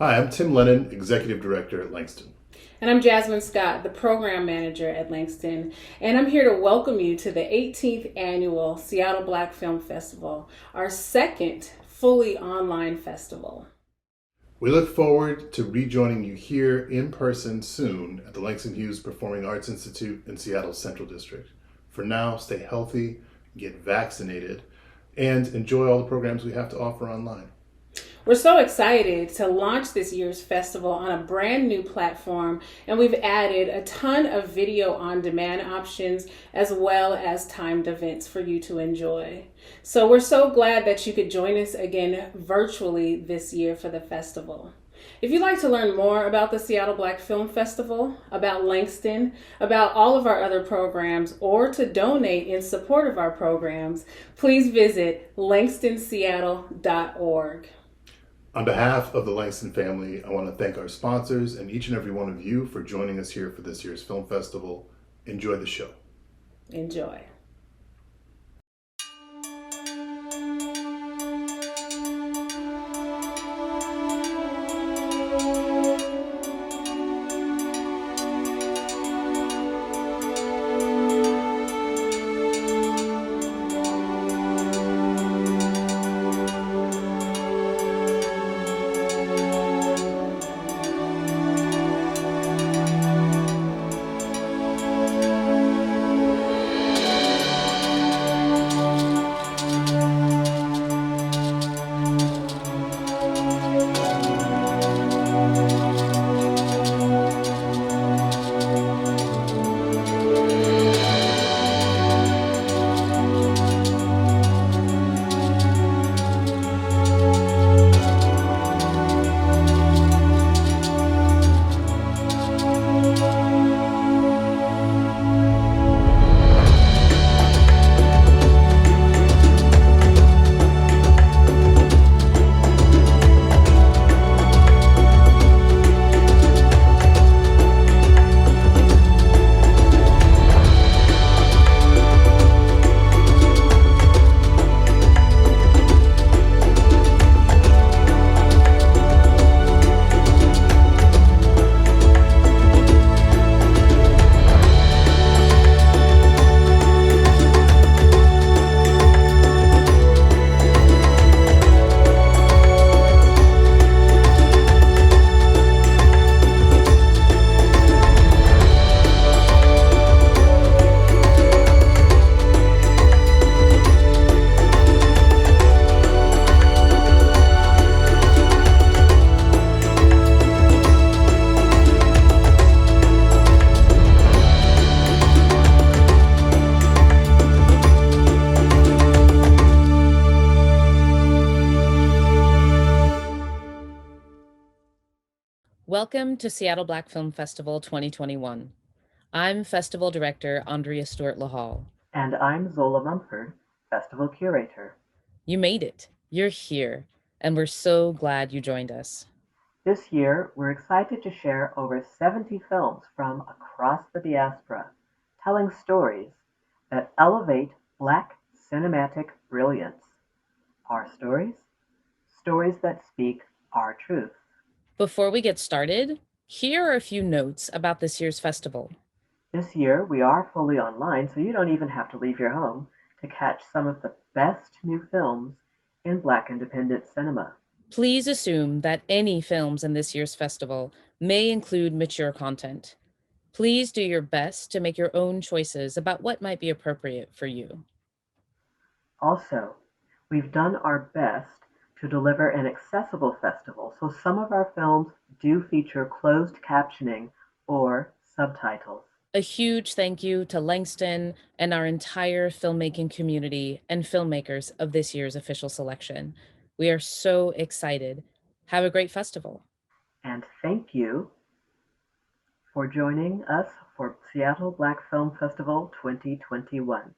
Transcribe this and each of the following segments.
Hi, I'm Tim Lennon, Executive Director at Langston. And I'm Jasmine Scott, the Program Manager at Langston. And I'm here to welcome you to the 18th Annual Seattle Black Film Festival, our second fully online festival. We look forward to rejoining you here in person soon at the Langston Hughes Performing Arts Institute in Seattle's Central District. For now, stay healthy, get vaccinated, and enjoy all the programs we have to offer online. We're so excited to launch this year's festival on a brand new platform, and we've added a ton of video on demand options as well as timed events for you to enjoy. So we're so glad that you could join us again virtually this year for the festival. If you'd like to learn more about the Seattle Black Film Festival, about Langston, about all of our other programs, or to donate in support of our programs, please visit langstonseattle.org. On behalf of the Langston family, I want to thank our sponsors and each and every one of you for joining us here for this year's film festival. Enjoy the show. Enjoy. Welcome to Seattle Black Film Festival 2021. I'm Festival Director Andrea Stuart-Lehalle. And I'm Zola Mumford, Festival Curator. You made it. You're here, and we're so glad you joined us. This year, we're excited to share over 70 films from across the diaspora, telling stories that elevate Black cinematic brilliance. Our stories? Stories that speak our truth. Before we get started, here are a few notes about this year's festival. This year, we are fully online, so you don't even have to leave your home to catch some of the best new films in Black independent cinema. Please assume that any films in this year's festival may include mature content. Please do your best to make your own choices about what might be appropriate for you. Also, we've done our best to deliver an accessible festival, so some of our films do feature closed captioning or subtitles. A huge thank you to Langston and our entire filmmaking community and filmmakers of this year's official selection. We are so excited. Have a great festival. And thank you for joining us for Seattle Black Film Festival 2021.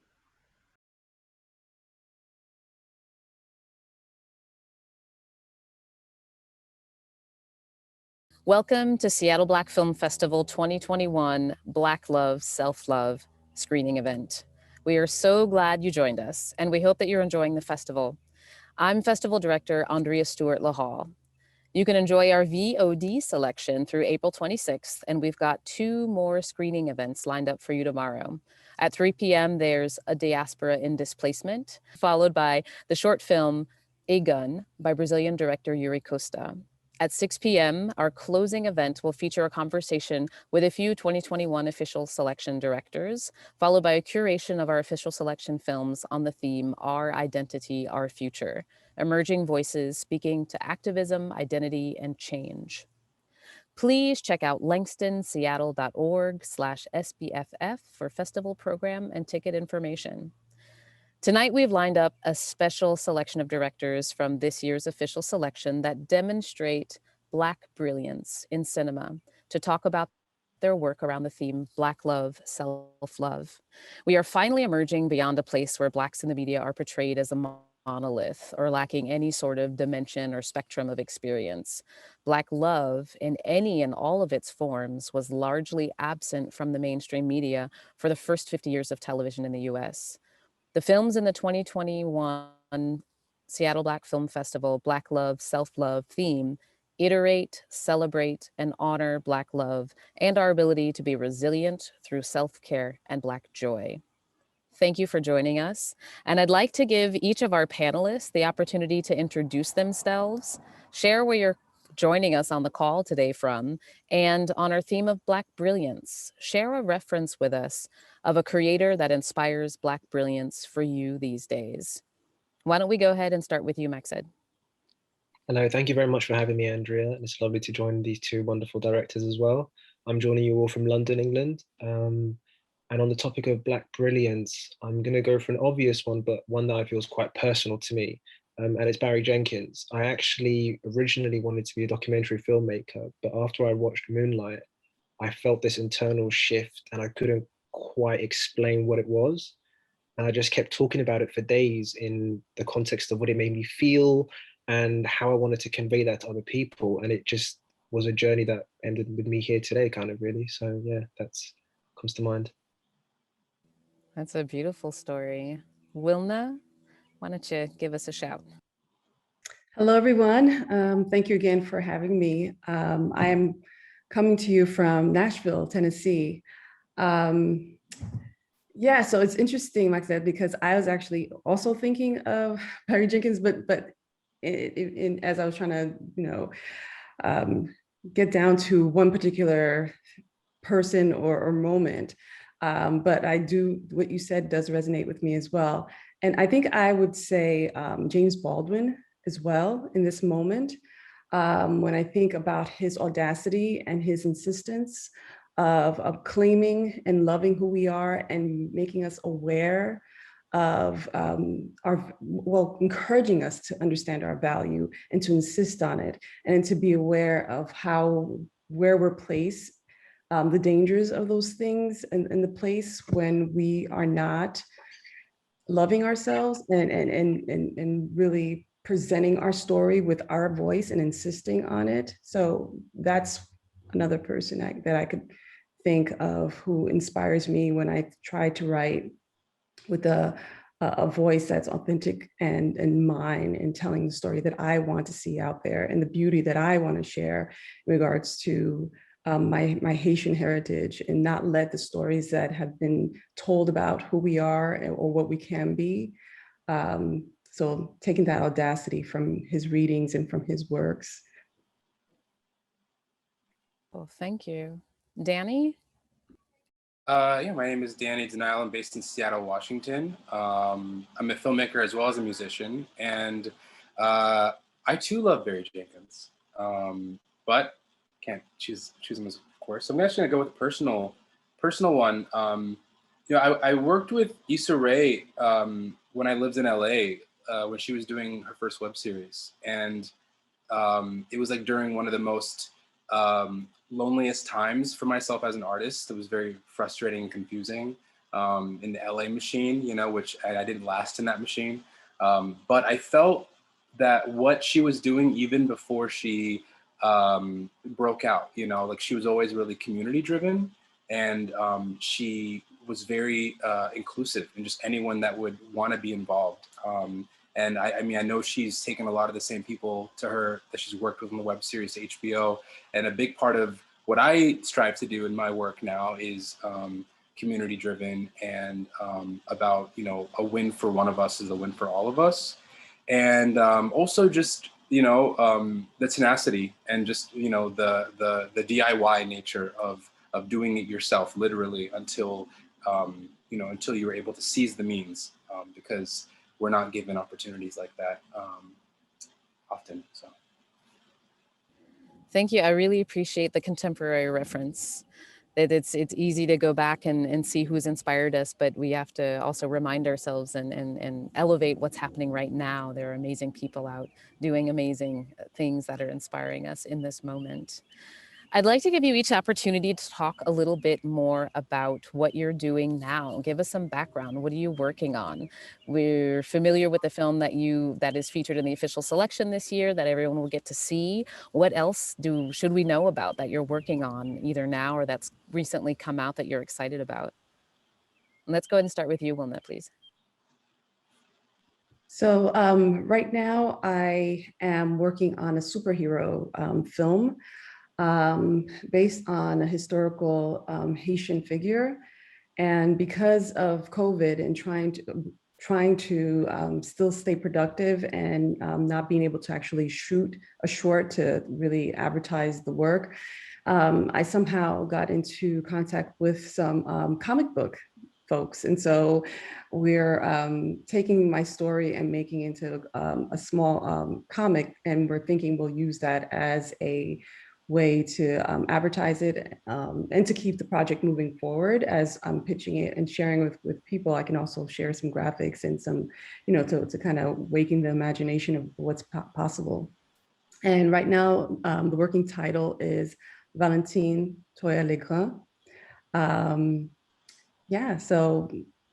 Welcome to Seattle Black Film Festival 2021 Black Love, Self-Love screening event. We are so glad you joined us, and we hope that you're enjoying the festival. I'm Festival Director Andrea Stuart-Lehalle. You can enjoy our VOD selection through April 26th, and we've got 2 more screening events lined up for you tomorrow. At 3 p.m., there's A Diaspora in Displacement, followed by the short film A Gun by Brazilian director Yuri Costa. At 6 p.m., our closing event will feature a conversation with a few 2021 official selection directors, followed by a curation of our official selection films on the theme Our Identity, Our Future, emerging voices speaking to activism, identity, and change. Please check out langstonseattle.org/SBFF for festival program and ticket information. Tonight, we've lined up a special selection of directors from this year's official selection that demonstrate Black brilliance in cinema to talk about their work around the theme Black love, self-love. We are finally emerging beyond a place where Blacks in the media are portrayed as a monolith or lacking any sort of dimension or spectrum of experience. Black love in any and all of its forms was largely absent from the mainstream media for the first 50 years of television in the US. The films in the 2021 Seattle Black Film Festival Black Love, Self-Love theme iterate, celebrate, and honor Black love and our ability to be resilient through self-care and Black joy. Thank you for joining us. And I'd like to give each of our panelists the opportunity to introduce themselves, share where you're joining us on the call today from, and on our theme of Black brilliance, share a reference with us of a creator that inspires Black brilliance for you these days. Why don't we go ahead and start with you, Maxed? Hello, thank you very much for having me, Andrea. It's lovely to join these 2 wonderful directors as well. I'm joining you all from London, England. And on the topic of Black brilliance, I'm going to go for an obvious one, but one that I feel is quite personal to me. And it's Barry Jenkins. I actually originally wanted to be a documentary filmmaker, but after I watched Moonlight, I felt this internal shift and I couldn't quite explain what it was. And I just kept talking about it for days in the context of what it made me feel and how I wanted to convey that to other people. And it just was a journey that ended with me here today, kind of, really. So yeah, that's comes to mind. That's a beautiful story. Wilna, why don't you give us a shout? Hello, everyone. Thank you again for having me. I am coming to you from Nashville, Tennessee. Yeah, so it's interesting, like I said, because I was actually also thinking of Barry Jenkins, but as I was trying to, get down to one particular person or moment, but what you said does resonate with me as well. And I think I would say James Baldwin as well in this moment, when I think about his audacity and his insistence of claiming and loving who we are and making us aware of encouraging us to understand our value and to insist on it and to be aware of where we're placed, the dangers of those things and the place when we are not loving ourselves and really presenting our story with our voice and insisting on it. So that's another person that I could think of who inspires me when I try to write with a voice that's authentic and mine and telling the story that I want to see out there and the beauty that I want to share in regards to my Haitian heritage, and not let the stories that have been told about who we are or what we can be. So taking that audacity from his readings and from his works. Well, thank you. Danny? Yeah, my name is Danny Denial. I'm based in Seattle, Washington. I'm a filmmaker as well as a musician, and I too love Barry Jenkins, but can't choose him, of course. So I'm actually gonna go with a personal one. I worked with Issa Rae when I lived in LA when she was doing her first web series, and it was like during one of the most loneliest times for myself as an artist. It was very frustrating and confusing in the LA machine, which I didn't last in that machine. But I felt that what she was doing even before she broke out, like she was always really community driven, and she was very inclusive and just anyone that would want to be involved. And I mean, I know she's taken a lot of the same people to her that she's worked with in the web series to HBO. And a big part of what I strive to do in my work now is community driven and about, you know, a win for one of us is a win for all of us. And also just, you know, the tenacity and just, you know, the DIY nature of doing it yourself, literally, until, you know, until you were able to seize the means, because we're not given opportunities like that often. So. Thank you. I really appreciate the contemporary reference. That it's easy to go back and see who's inspired us, but we have to also remind ourselves and elevate what's happening right now. There are amazing people out doing amazing things that are inspiring us in this moment. I'd like to give you each opportunity to talk a little bit more about what you're doing now. Give us some background. What are you working on? We're familiar with the film that is featured in the official selection this year that everyone will get to see. What else should we know about that you're working on either now or that's recently come out that you're excited about? And let's go ahead and start with you, Wilna, please. So right now I am working on a superhero film based on a historical Haitian figure. And because of COVID and trying to still stay productive and not being able to actually shoot a short to really advertise the work, I somehow got into contact with some comic book folks. And so we're taking my story and making it into a small comic, and we're thinking we'll use that as a way to advertise it and to keep the project moving forward. As I'm pitching it and sharing with people, I can also share some graphics and some, you know, to kind of waken the imagination of what's possible. And right now, the working title is Valentine Toya Legrand. Yeah, so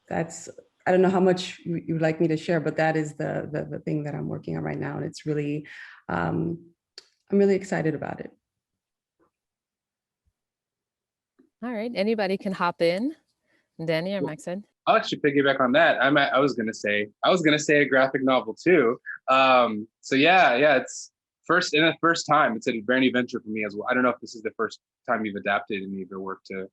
that's, I don't know how much you'd like me to share, but that is the thing that I'm working on right now. And it's really, I'm really excited about it. All right, anybody can hop in. Danny or Maxine? I'll actually piggyback on that. I was gonna say a graphic novel too. So yeah, it's first time. It's a brand new venture for me as well. I don't know if this is the first time you've adapted any of your work to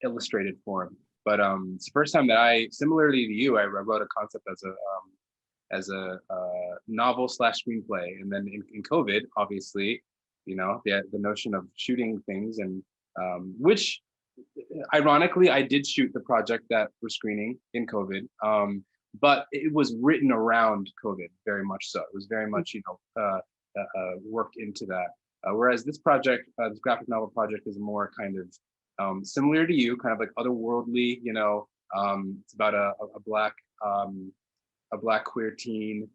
illustrated form, but it's the first time that similarly to you, I wrote a concept as a novel / screenplay, and then in COVID, obviously, you know, the notion of shooting things, and which ironically I did shoot the project that we're screening in COVID, but it was written around COVID very much so. It was very much, you know, worked into that. Whereas this project, this graphic novel project, is more kind of similar to you, kind of like otherworldly. You know, it's about a black queer teen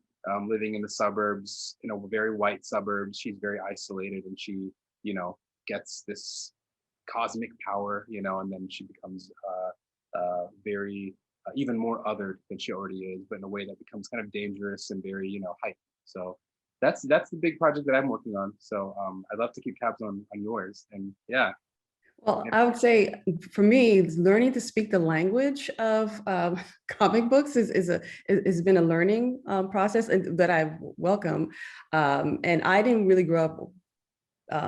living in the suburbs, you know, very white suburbs. She's very isolated, and she, you know, gets this cosmic power, you know, and then she becomes very even more other than she already is, but in a way that becomes kind of dangerous and very, you know, hype. So that's the big project that I'm working on. So I'd love to keep tabs on yours, and yeah. Well, I would say for me, learning to speak the language of comic books has been a learning process that I welcome. And I didn't really grow up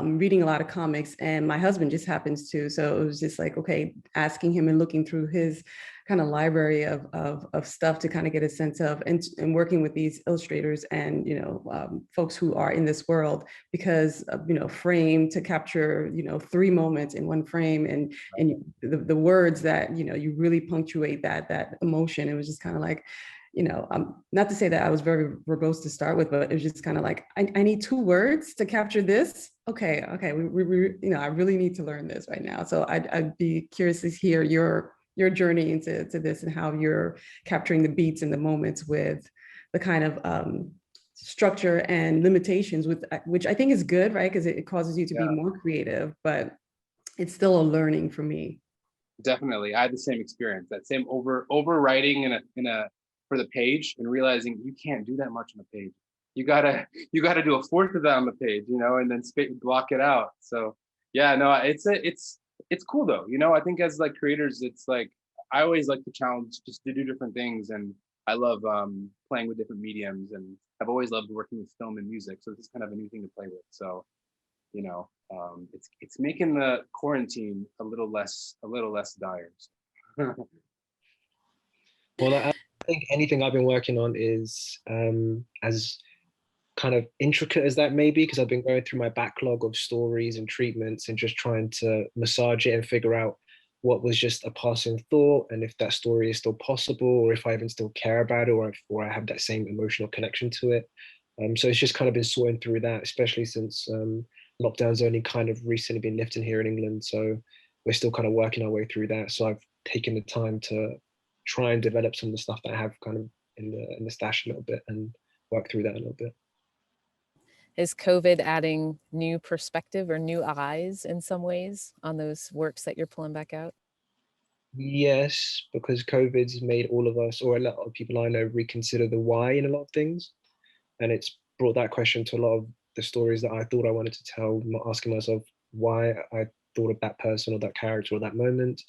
reading a lot of comics, and my husband just happens to. So it was just like, okay, asking him and looking through his kind of library of stuff to kind of get a sense of, and working with these illustrators and, you know, folks who are in this world, because, you know, frame to capture, you know, 3 moments in one frame, and the words that, you know, you really punctuate that emotion. It was just kind of like, you know, not to say that I was very verbose to start with, but it was just kind of like, I need 2 words to capture this. Okay, we you know, I really need to learn this right now. So I'd be curious to hear your journey into this, and how you're capturing the beats and the moments with the kind of structure and limitations, which I think is good, right? Because it causes you to be more creative, but it's still a learning for me. Definitely, I had the same experience. That same overwriting in a for the page, and realizing you can't do that much on the page. You gotta do a fourth of that on the page, you know, and then block it out. So yeah, no, it's cool though. You know, I think as like creators, it's like, I always like the challenge just to do different things, and I love playing with different mediums, and I've always loved working with film and music. So this is kind of a new thing to play with. So it's making the quarantine a little less dire. Well, I think anything I've been working on is as kind of intricate as that may be, because I've been going through my backlog of stories and treatments and just trying to massage it and figure out what was just a passing thought, and if that story is still possible, or if I even still care about it, or I have that same emotional connection to it. So it's just kind of been sorting through that, especially since lockdown's only kind of recently been lifted here in England. So we're still kind of working our way through that. So I've taken the time to try and develop some of the stuff that I have kind of in the stash a little bit and work through that a little bit. Is COVID adding new perspective or new eyes in some ways on those works that you're pulling back out? Yes, because COVID's made all of us, or a lot of people I know, reconsider the why in a lot of things. And it's brought that question to a lot of the stories that I thought I wanted to tell, asking myself why I thought of that person or that character or that moment,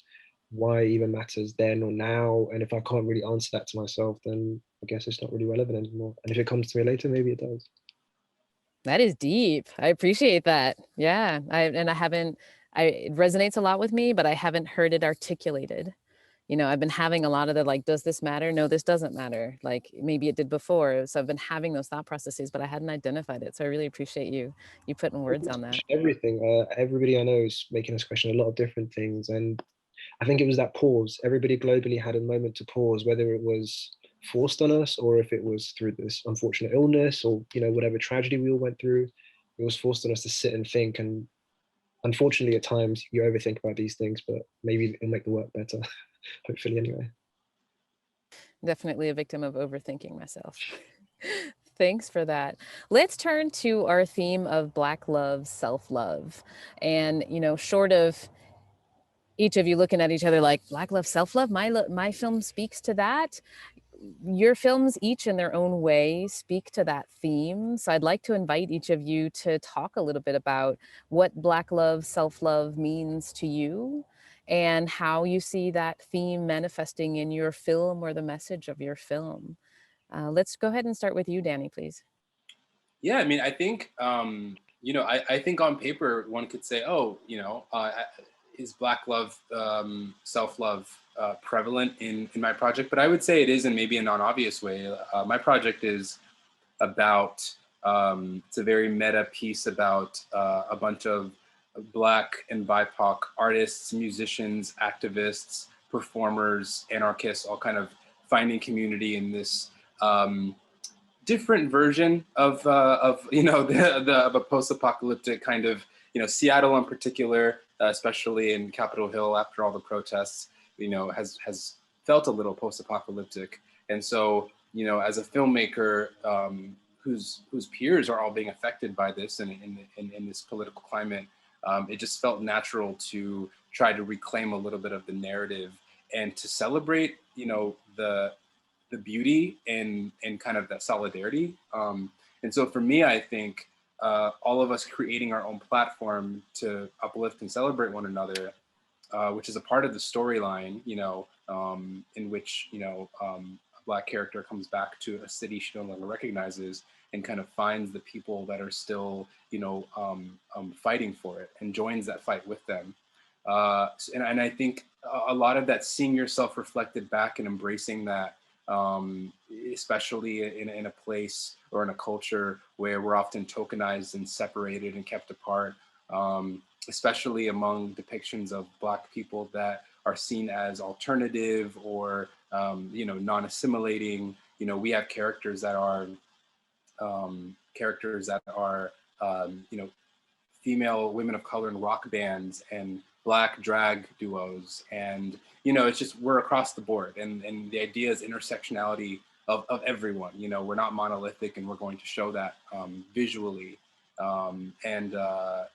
why it even matters then or now. And if I can't really answer that to myself, then I guess it's not really relevant anymore. And if it comes to me later, maybe it does. That is deep. I appreciate that. Yeah. It resonates a lot with me, but I haven't heard it articulated. I've been having a lot of the, like, does this matter? No, this doesn't matter. Like, maybe it did before. So I've been having those thought processes, but I hadn't identified it. So I really appreciate you putting words on that. Everything. Everybody I know is making us question a lot of different things. And I think it was that pause. Everybody globally had a moment to pause, whether it was forced on us or if it was through this unfortunate illness or whatever tragedy we all went through. It was forced on us to sit and think. And unfortunately, at times you overthink about these things, but maybe it'll make the work better. Hopefully, anyway. Definitely a victim of overthinking myself. Thanks for that. Let's turn to our theme of Black love, self-love. And, short of each of you looking at each other like, Black love, self-love, my film speaks to that. Your films, each in their own way, speak to that theme. So I'd like to invite each of you to talk a little bit about what Black love, self-love means to you, and how you see that theme manifesting in your film or the message of your film. Let's go ahead and start with you, Danny, please. Yeah, I mean, I think, I think on paper, one could say, is Black love, self-love prevalent in my project? But I would say it is in maybe a non-obvious way. My project is about, it's a very meta piece about a bunch of Black and BIPOC artists, musicians, activists, performers, anarchists, all kind of finding community in this different version of of a post-apocalyptic kind of, Seattle in particular, especially in Capitol Hill after all the protests, has felt a little post-apocalyptic. And so, as a filmmaker whose peers are all being affected by this and in this political climate, it just felt natural to try to reclaim a little bit of the narrative and to celebrate, the beauty and kind of that solidarity. And so for me, I think all of us creating our own platform to uplift and celebrate one another, which is a part of the storyline, in which, a Black character comes back to a city she no longer recognizes and kind of finds the people that are still, fighting for it and joins that fight with them. And I think a lot of that, seeing yourself reflected back and embracing that, especially in a place or in a culture where we're often tokenized and separated and kept apart, especially among depictions of Black people that are seen as alternative or, non-assimilating. We have characters that are, female women of color in rock bands and Black drag duos. And, it's just, we're across the board. And the idea is intersectionality of everyone. We're not monolithic, and we're going to show that visually. And I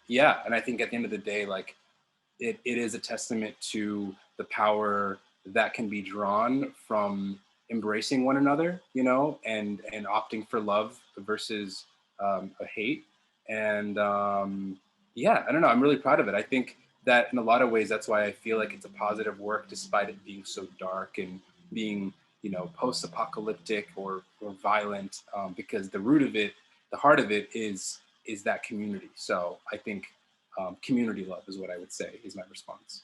think at the end of the day, like, it is a testament to the power that can be drawn from embracing one another, and opting for love versus a hate. And I don't know, I'm really proud of it. I think that in a lot of ways, that's why I feel like it's a positive work, despite it being so dark and being, you know, post-apocalyptic or violent, because the root of it, the heart of it is that community. So I think community love is what I would say is my response.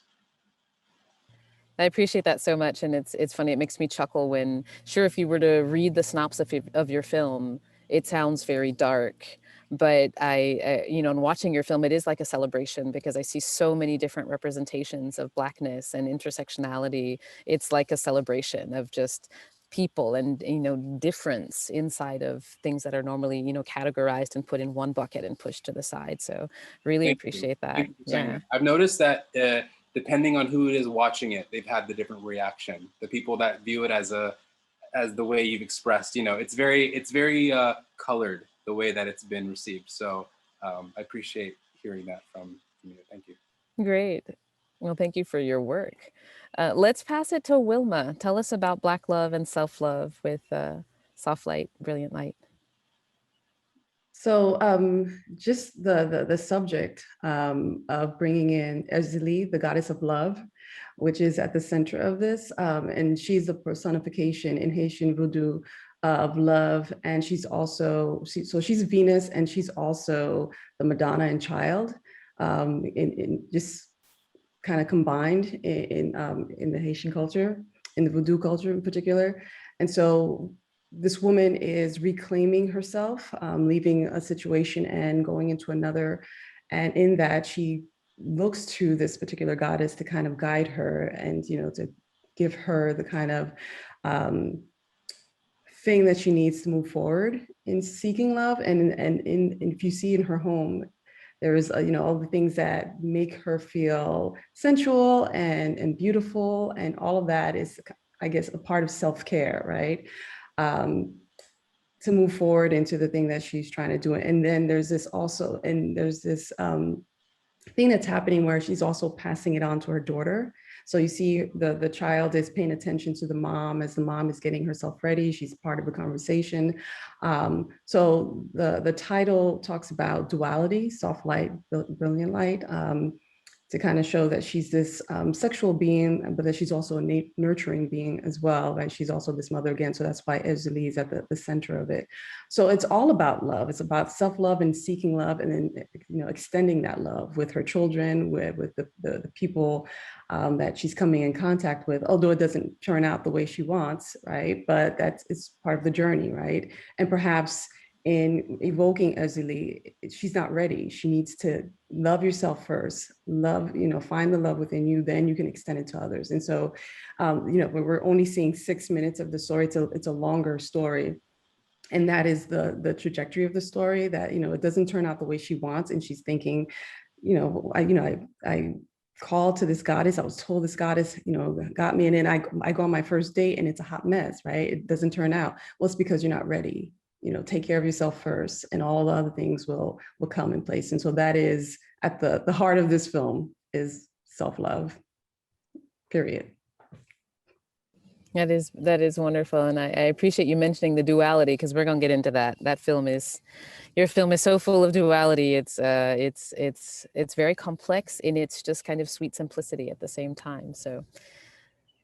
I appreciate that so much, and it's funny. It makes me chuckle when, sure, if you were to read the synopsis of your film, it sounds very dark. But you know, in watching your film, it is like a celebration because I see so many different representations of Blackness and intersectionality. It's like a celebration of just people and, you know, difference inside of things that are normally, you know, categorized and put in one bucket and pushed to the side. So really Thank you. appreciate that. Thank you for saying Yeah. that. I've noticed that depending on who it is watching it, they've had the different reaction. The people that view it as the way you've expressed, you know, it's very colored the way that it's been received. So I appreciate hearing that from you. Thank you. Great. Well, thank you for your work. Let's pass it to Wilma. Tell us about Black love and self-love with Soft Light, Brilliant Light. So just the subject of bringing in Ezeli, the goddess of love, which is at the center of this. And she's the personification in Haitian voodoo of love. And she's also, so she's Venus, and she's also the Madonna and child, in just kind of combined in the Haitian culture, in the voodoo culture in particular. And so this woman is reclaiming herself, leaving a situation and going into another. And in that, she looks to this particular goddess to kind of guide her and, you know, to give her the kind of thing that she needs to move forward in seeking love. And if you see in her home, there is, you know, all the things that make her feel sensual and beautiful, and all of that is, I guess, a part of self-care, right? To move forward into the thing that she's trying to do. And then there's this also, and there's this thing that's happening where she's also passing it on to her daughter. So you see the child is paying attention to the mom as the mom is getting herself ready. She's part of the conversation. So the title talks about duality, soft light, brilliant light, to kind of show that she's this sexual being, but that she's also a nurturing being as well, right? She's also this mother again. So that's why Ezeli is at the center of it. So it's all about love. It's about self-love and seeking love, and then, you know, extending that love with her children, with the people that she's coming in contact with, although it doesn't turn out the way she wants, right? But it's part of the journey, right? And perhaps in evoking Ezeli, she's not ready. She needs to love yourself first, love, you know, find the love within you, then you can extend it to others. And so, you know, we're only seeing 6 minutes of the story. It's a longer story. And that is the trajectory of the story, that, you know, it doesn't turn out the way she wants. And she's thinking, I called to this goddess. I was told this goddess, you know, got me. And then I go on my first date and it's a hot mess, right? It doesn't turn out. Well, it's because you're not ready. You know, take care of yourself first, and all the other things will come in place. And so that is at the heart of this film, is self-love, period. That is wonderful. And I appreciate you mentioning the duality, because we're going to get into that. Your film is so full of duality. It's very complex in its just kind of sweet simplicity at the same time. So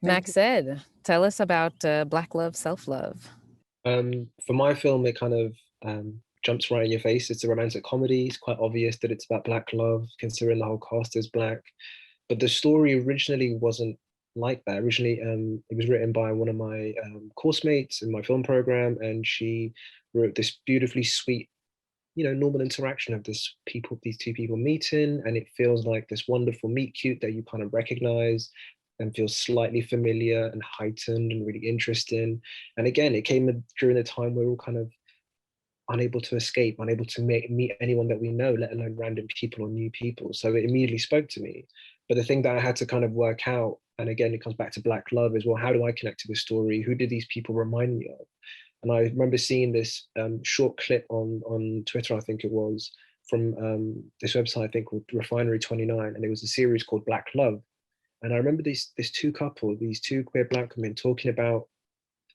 Max Ed, tell us about Black love, self-love. For my film, it kind of jumps right in your face. It's a romantic comedy. It's quite obvious that it's about Black love, considering the whole cast is Black. But the story originally wasn't like that. Originally, it was written by one of my course mates in my film program, and she wrote this beautifully sweet, you know, normal interaction of these two people meeting, and it feels like this wonderful meet cute that you kind of recognize and feels slightly familiar and heightened and really interesting. And again, it came during a time where we're all kind of unable to escape, unable to meet anyone that we know, let alone random people or new people. So it immediately spoke to me. But the thing that I had to kind of work out, and again, it comes back to Black love, is, well, how do I connect to this story? Who did these people remind me of? And I remember seeing this short clip on Twitter, I think it was, from this website, I think, called Refinery 29, and it was a series called Black Love. And I remember these two queer Black women talking about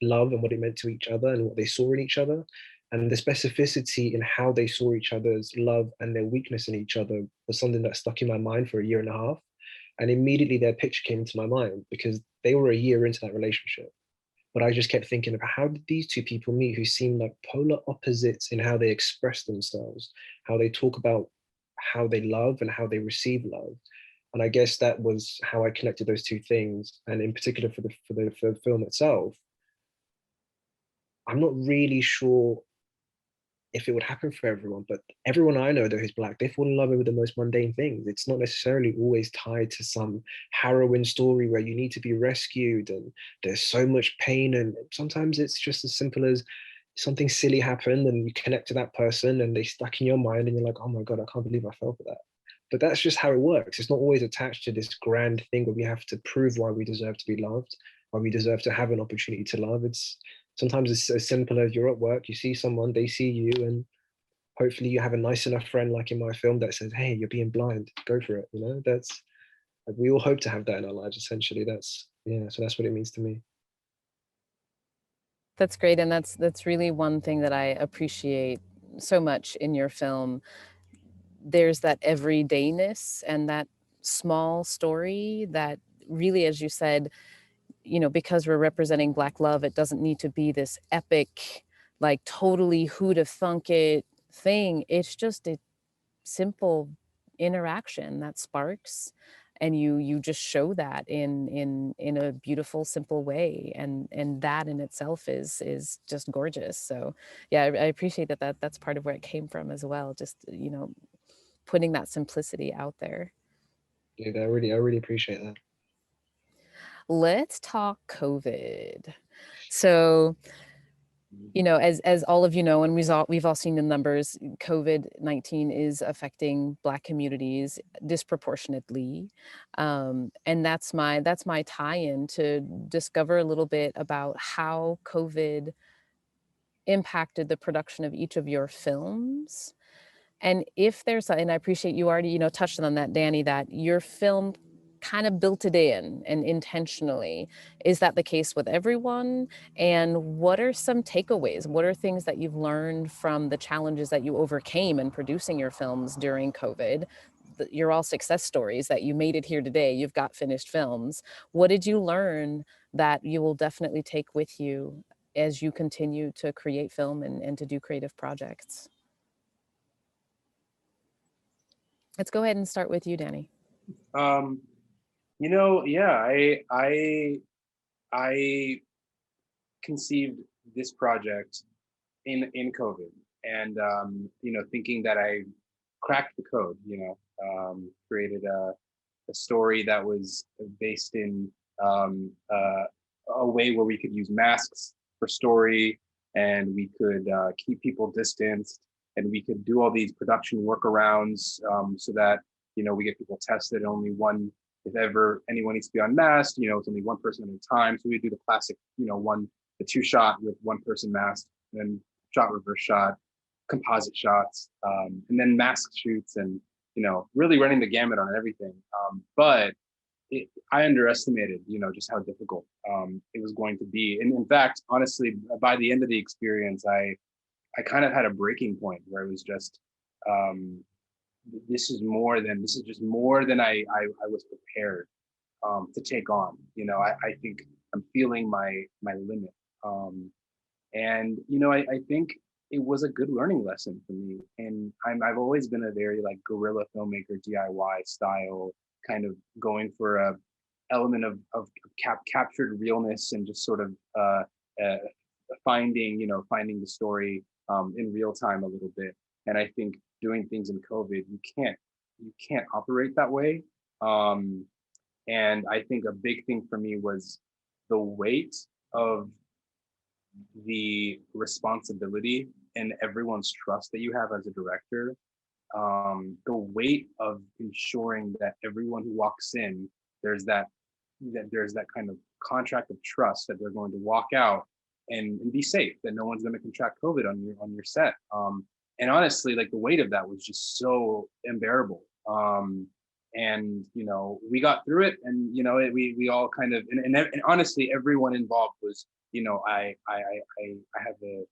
love and what it meant to each other and what they saw in each other. And the specificity in how they saw each other's love and their weakness in each other was something that stuck in my mind for a year and a half. And immediately their picture came into my mind because they were a year into that relationship. But I just kept thinking about how did these two people meet who seemed like polar opposites in how they express themselves, how they talk about how they love and how they receive love. And I guess that was how I connected those two things. And in particular for the film itself, I'm not really sure if it would happen for everyone, but everyone I know that is Black, they fall in love over the most mundane things. It's not necessarily always tied to some harrowing story where you need to be rescued and there's so much pain. And sometimes it's just as simple as something silly happened and you connect to that person and they stuck in your mind and you're like, oh my God, I can't believe I fell for that. But that's just how it works. It's not always attached to this grand thing where we have to prove why we deserve to be loved, why we deserve to have an opportunity to love. Sometimes it's as simple as you're at work, you see someone, they see you, and hopefully you have a nice enough friend like in my film that says, hey, you're being blind, go for it. That's, we all hope to have that in our lives, essentially. So that's what it means to me. That's great. And that's really one thing that I appreciate so much in your film. There's that everydayness and that small story that really, as you said, because we're representing Black love, it doesn't need to be this epic, like totally who'd have thunk it thing. It's just a simple interaction that sparks, and you just show that in a beautiful, simple way, and that in itself is just gorgeous. So yeah, I appreciate that's part of where it came from as well. Just putting that simplicity out there. Yeah, I really appreciate that. Let's talk COVID. So, as all of you know, and we've all seen the numbers, COVID-19 is affecting Black communities disproportionately, and that's my tie-in to discover a little bit about how COVID impacted the production of each of your films. And if there's, and I appreciate you already, touched on that, Danny, that your film kind of built it in and intentionally. Is that the case with everyone? And what are some takeaways? What are things that you've learned from the challenges that you overcame in producing your films during COVID? You're all success stories that you made it here today. You've got finished films. What did you learn that you will definitely take with you as you continue to create film and to do creative projects? Let's go ahead and start with you, Danny. I conceived this project in COVID, and thinking that I cracked the code. Created a story that was based in a way where we could use masks for story, and we could keep people distanced, and we could do all these production workarounds so that we get people tested. Only one, if ever anyone needs to be unmasked, it's only one person at a time. So we do the classic, the two shot with one person masked, and then shot, reverse shot, composite shots, and then mask shoots, and really running the gamut on everything. But I underestimated, just how difficult it was going to be. And in fact, honestly, by the end of the experience, I kind of had a breaking point where it was just, this is just more than I was prepared to take on. I think I'm feeling my limit. And I think it was a good learning lesson for me. And I've always been a very like guerrilla filmmaker, DIY style, kind of going for a element of captured realness and just sort of finding the story in real time a little bit. And I think doing things in COVID, you can't operate that way. And I think a big thing for me was the weight of the responsibility and everyone's trust that you have as a director. The weight of ensuring that everyone who walks in, there's that kind of contract of trust that they're going to walk out and be safe, that no one's going to contract COVID on your set. And honestly, like the weight of that was just so unbearable. And we got through it, and we all kind of and honestly, everyone involved was I have a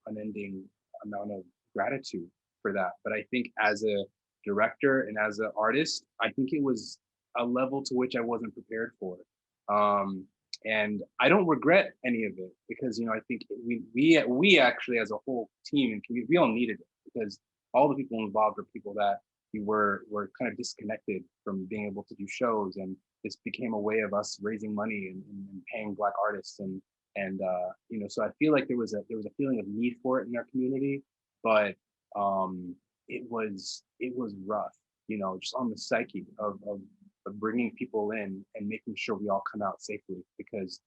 unending amount of gratitude for that. But I think as a director and as an artist, I think it was a level to which I wasn't prepared for. And I don't regret any of it because, you know, I think we actually as a whole team and community, we all needed it because all the people involved were people that we were kind of disconnected from being able to do shows, and this became a way of us raising money and paying Black artists and you know, so I feel like there was a feeling of need for it in our community, but it was rough, you know, just on the psyche of bringing people in and making sure we all come out safely, because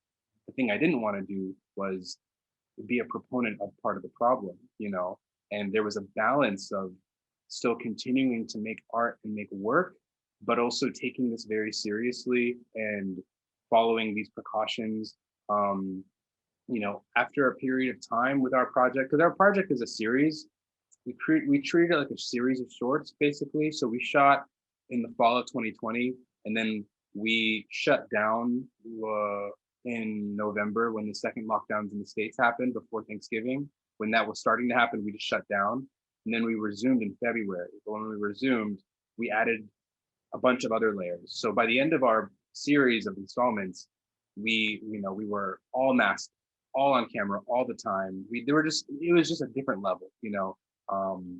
the thing I didn't want to do was be a proponent of part of the problem, you know, and there was a balance of still continuing to make art and make work, but also taking this very seriously and following these precautions. You know, after a period of time with our project, because our project is a series, we treated it like a series of shorts, basically. So we shot in the fall of 2020, and then we shut down in November when the second lockdowns in the States happened before Thanksgiving. When that was starting to happen, we just shut down. And then we resumed in February. But when we resumed, we added a bunch of other layers. So by the end of our series of installments, we were all masked, all on camera, all the time. It was just a different level, you know,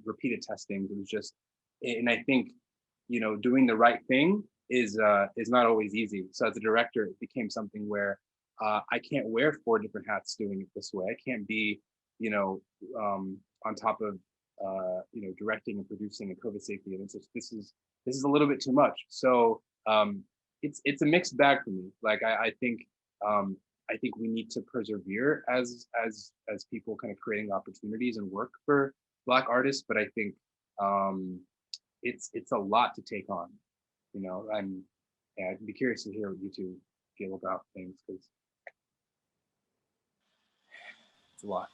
repeated testing. It was just, and I think, you know, doing the right thing is not always easy. So as a director, it became something where I can't wear 4 different hats doing it this way. I can't be, you know, on top of, you know, directing and producing and COVID safety. And this is a little bit too much. So it's a mixed bag for me. Like I think we need to persevere as people kind of creating opportunities and work for Black artists. But I think it's a lot to take on, you know. I'd be curious to hear what you two feel about things, because it's a lot.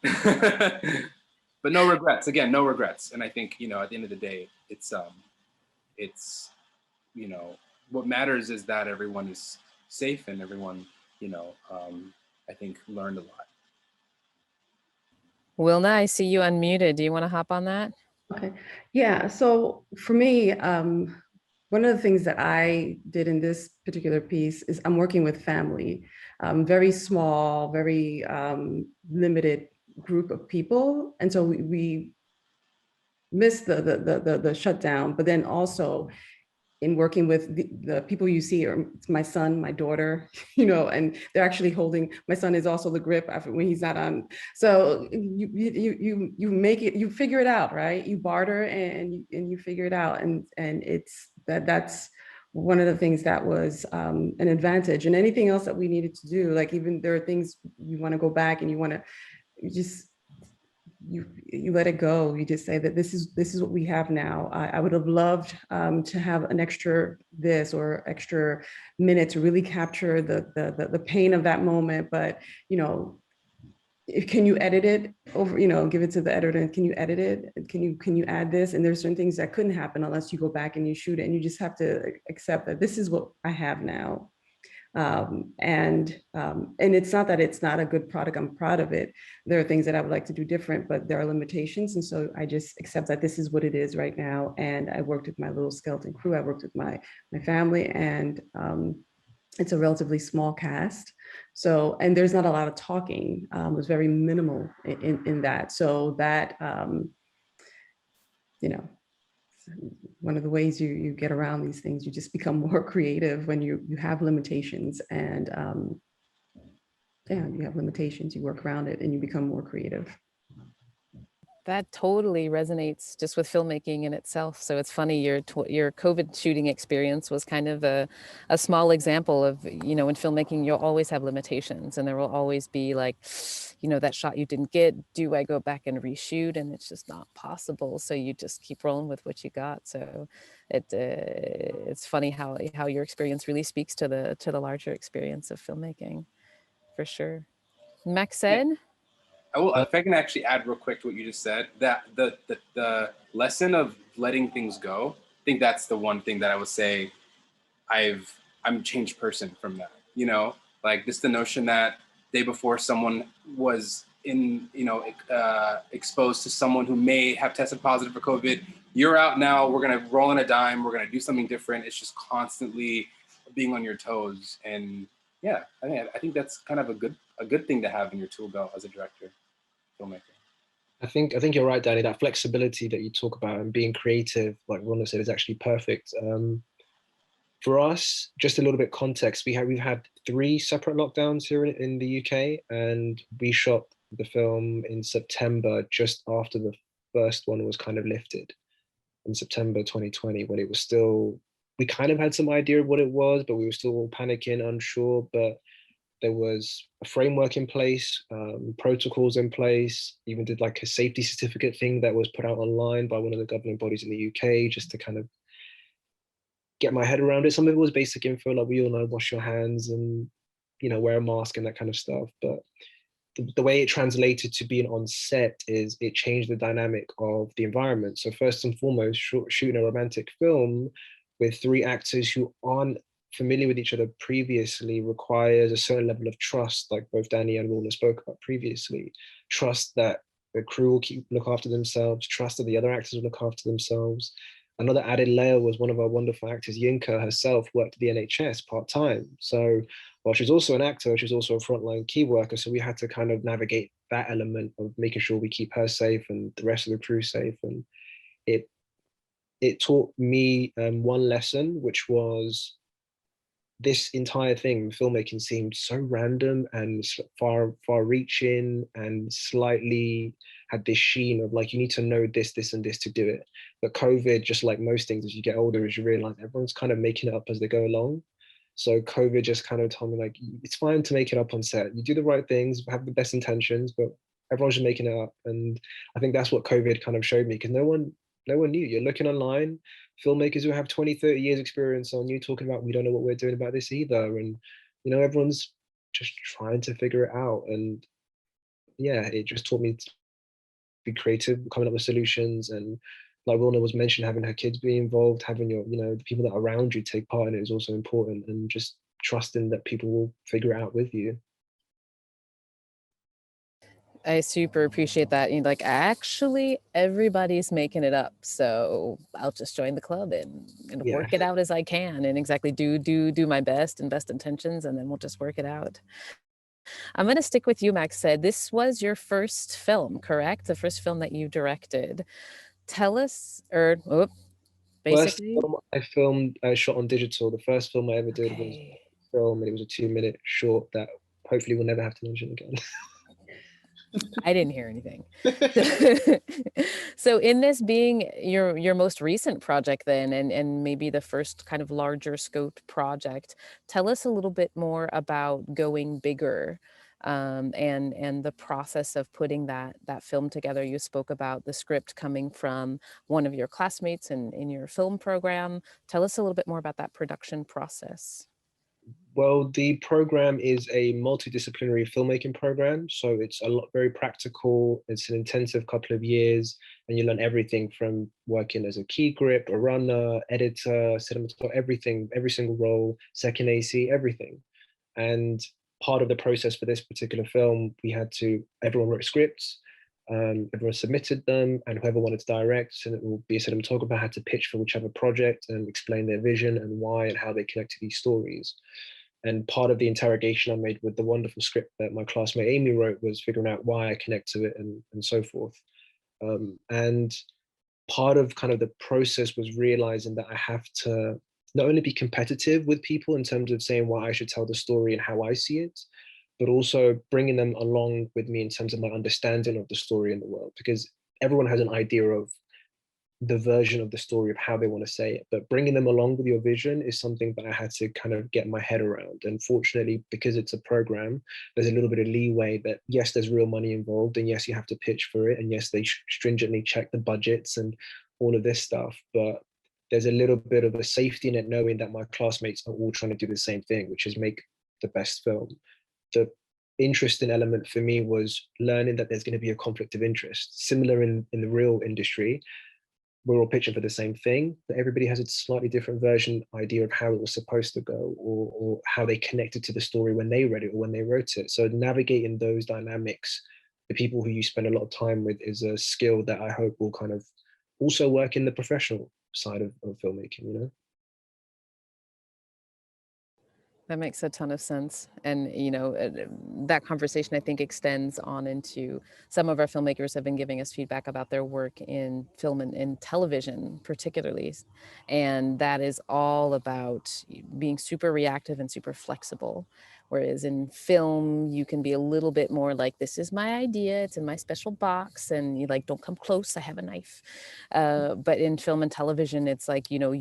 But no regrets. Again, no regrets. And I think, you know, at the end of the day, it's you know, what matters is that everyone is safe and everyone, you know, I think learned a lot. Wilna, I see you unmuted. Do you want to hop on that? Okay. Yeah. So for me, one of the things that I did in this particular piece is I'm working with family, very small, very limited group of people. And so we missed the shutdown, but then also in working with the people you see, or my son, my daughter, you know, and they're actually holding, my son is also the grip after when he's not on. So you make it, you figure it out, right? You barter and you figure it out. And it's that's one of the things that was an advantage. And anything else that we needed to do, like even there are things you want to go back and you want to just, you let it go. You just say that this is what we have now. I would have loved to have an extra this or extra minute to really capture the pain of that moment. But, you know, can you edit it over, you know, give it to the editor and can you edit it? Can you add this? And there's certain things that couldn't happen unless you go back and you shoot it, and you just have to accept that this is what I have now. And it's not that it's not a good product. I'm proud of it. There are things that I would like to do different, but there are limitations. And so I just accept that this is what it is right now. And I worked with my little skeleton crew. I worked with my family, and it's a relatively small cast. So, and there's not a lot of talking. It was very minimal in that. So that, you know, one of the ways you get around these things, you just become more creative when you have limitations, and yeah, you have limitations, you work around it and you become more creative. That totally resonates just with filmmaking in itself. So it's funny, your COVID shooting experience was kind of a small example of, you know, in filmmaking, you'll always have limitations, and there will always be like, you know, that shot you didn't get, do I go back and reshoot? And it's just not possible. So you just keep rolling with what you got. So it's funny how your experience really speaks to the larger experience of filmmaking, for sure. Max said? Yeah. If I can actually add real quick to what you just said, that the lesson of letting things go, I think that's the one thing that I would say I'm a changed person from that. You know, like just the notion that day before someone was exposed to someone who may have tested positive for COVID, you're out now, we're gonna roll in a dime, we're gonna do something different. It's just constantly being on your toes. And yeah, I think that's kind of a good thing to have in your tool belt as a director, filmmaker. I think you're right, Danny. That flexibility that you talk about and being creative, like Wilna said, is actually perfect. For us, just a little bit context, we've had 3 separate lockdowns here in the UK, and we shot the film in September, just after the first one was kind of lifted in September 2020, when it was still, we kind of had some idea of what it was, but we were still all panicking, unsure. But there was a framework in place, protocols in place, even did like a safety certificate thing that was put out online by one of the governing bodies in the UK, just to kind of get my head around it. Some of it was basic info, like we all know, wash your hands and, you know, wear a mask and that kind of stuff. But the way it translated to being on set is it changed the dynamic of the environment. So first and foremost, shooting a romantic film with 3 actors who aren't familiar with each other previously requires a certain level of trust, like both Danny and Wilna spoke about previously. Trust that the crew will look after themselves, trust that the other actors will look after themselves. Another added layer was one of our wonderful actors, Yinka herself, worked at the NHS part-time. So while she's also an actor, she's also a frontline key worker. So we had to kind of navigate that element of making sure we keep her safe and the rest of the crew safe. And it taught me one lesson, which was this entire thing, filmmaking, seemed so random and far-reaching, and slightly had this sheen of like, you need to know this, this, and this to do it. But COVID, just like most things, as you get older, as you realize everyone's kind of making it up as they go along. So COVID just kind of told me, like, it's fine to make it up on set. You do the right things, have the best intentions, but everyone's just making it up. And I think that's what COVID kind of showed me, because no one knew. You're looking online, filmmakers who have 20, 30 years experience on you talking about, we don't know what we're doing about this either. And, you know, everyone's just trying to figure it out. And yeah, it just taught me to be creative, coming up with solutions. And like Wilna was mentioned, having her kids be involved, having your, you know, the people that are around you take part in it is also important, and just trusting that people will figure it out with you. I super appreciate that. You know, like, actually, everybody's making it up, so I'll just join the club and Yeah. work it out as I can, and exactly do my best and best intentions, and then we'll just work it out. I'm going to stick with you, Max. Said this was your first film, correct? The first film that you directed. Tell us, or First basically, film I shot on digital. The first film I ever did was a film, and it was a 2-minute short that hopefully we'll never have to mention again. I didn't hear anything. So in this being your most recent project then, and maybe the first kind of larger scope project, tell us a little bit more about going bigger, and the process of putting that film together. You spoke about the script coming from one of your classmates in your film program. Tell us a little bit more about that production process. Well, the program is a multidisciplinary filmmaking program. So it's very practical. It's an intensive couple of years, and you learn everything from working as a key grip, a runner, editor, cinematographer, everything, every single role, second AC, everything. And part of the process for this particular film, everyone wrote scripts, everyone submitted them, and whoever wanted to direct, and it will be a cinematographer, had to pitch for whichever project and explain their vision and why and how they connect to these stories. And part of the interrogation I made with the wonderful script that my classmate Amy wrote was figuring out why I connect to it, and so forth. And part of kind of the process was realizing that I have to not only be competitive with people in terms of saying why I should tell the story and how I see it, but also bringing them along with me in terms of my understanding of the story in the world, because everyone has an idea of the version of the story of how they want to say it, but bringing them along with your vision is something that I had to kind of get my head around. And fortunately, because it's a program, there's a little bit of leeway that yes, there's real money involved, and yes, you have to pitch for it, and yes, they stringently check the budgets and all of this stuff, but there's a little bit of a safety net knowing that my classmates are all trying to do the same thing, which is make the best film. The interesting element for me was learning that there's going to be a conflict of interest. Similar in the real industry, we're all pitching for the same thing, but everybody has a slightly different idea of how it was supposed to go, or how they connected to the story when they read it or when they wrote it. So navigating those dynamics, the people who you spend a lot of time with, is a skill that I hope will kind of also work in the professional side of filmmaking, you know? That makes a ton of sense. And, you know, that conversation, I think, extends on into some of our filmmakers have been giving us feedback about their work in film and in television, particularly. And that is all about being super reactive and super flexible. Whereas in film, you can be a little bit more like, this is my idea, it's in my special box, and you like, don't come close, I have a knife. But in film and television, it's like, you know,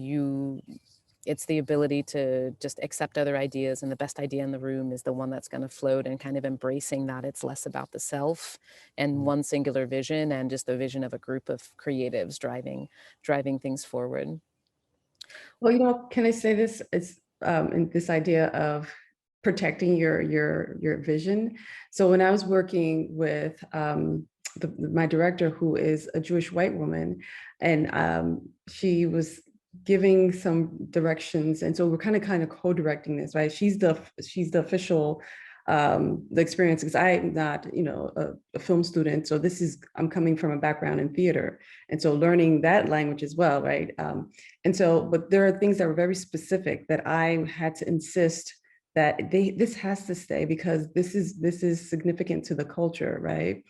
it's the ability to just accept other ideas, and the best idea in the room is the one that's going to float, and kind of embracing that it's less about the self and one singular vision and just the vision of a group of creatives driving things forward. Well, you know, can I say this? It's in this idea of protecting your vision. So when I was working with my director, who is a Jewish white woman, and she was giving some directions, and so we're kind of co-directing this, right? She's the official the experience, because I'm not, you know, a film student, so I'm coming from a background in theater, and so learning that language as well, right? And so, but there are things that were very specific that I had to insist that this has to stay, because this is significant to the culture, right?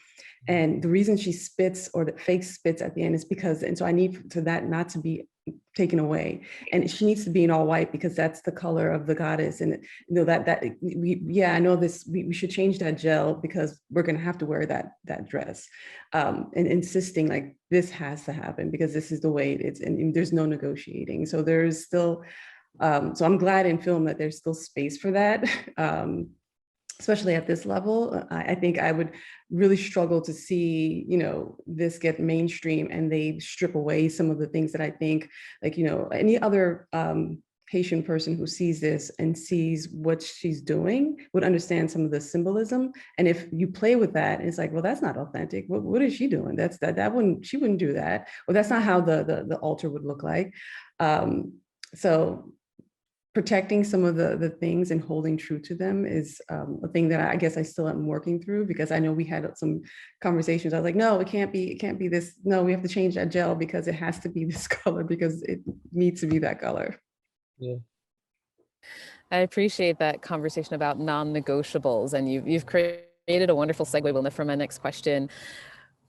And the reason she spits, or the fake spits at the end, is because, and so I need to that not to be taken away, and she needs to be in all white because that's the color of the goddess. And you know I know this, we should change that gel because we're going to have to wear that dress, and insisting like this has to happen because this is the way it is, and there's no negotiating. So there's still so I'm glad in film that there's still space for that. Especially at this level, I think I would really struggle to see, you know, this get mainstream and they strip away some of the things that I think, like, you know, any other Haitian person who sees this and sees what she's doing would understand some of the symbolism. And if you play with that, it's like, well, that's not authentic. What is she doing? She wouldn't do that. Well, that's not how the altar would look like. So protecting some of the things and holding true to them is a thing that I guess I still am working through, because I know we had some conversations. I was like, no, it can't be this. No, we have to change that gel because it has to be this color because it needs to be that color. Yeah. I appreciate that conversation about non-negotiables, and you've created a wonderful segue, Wilna, for my next question.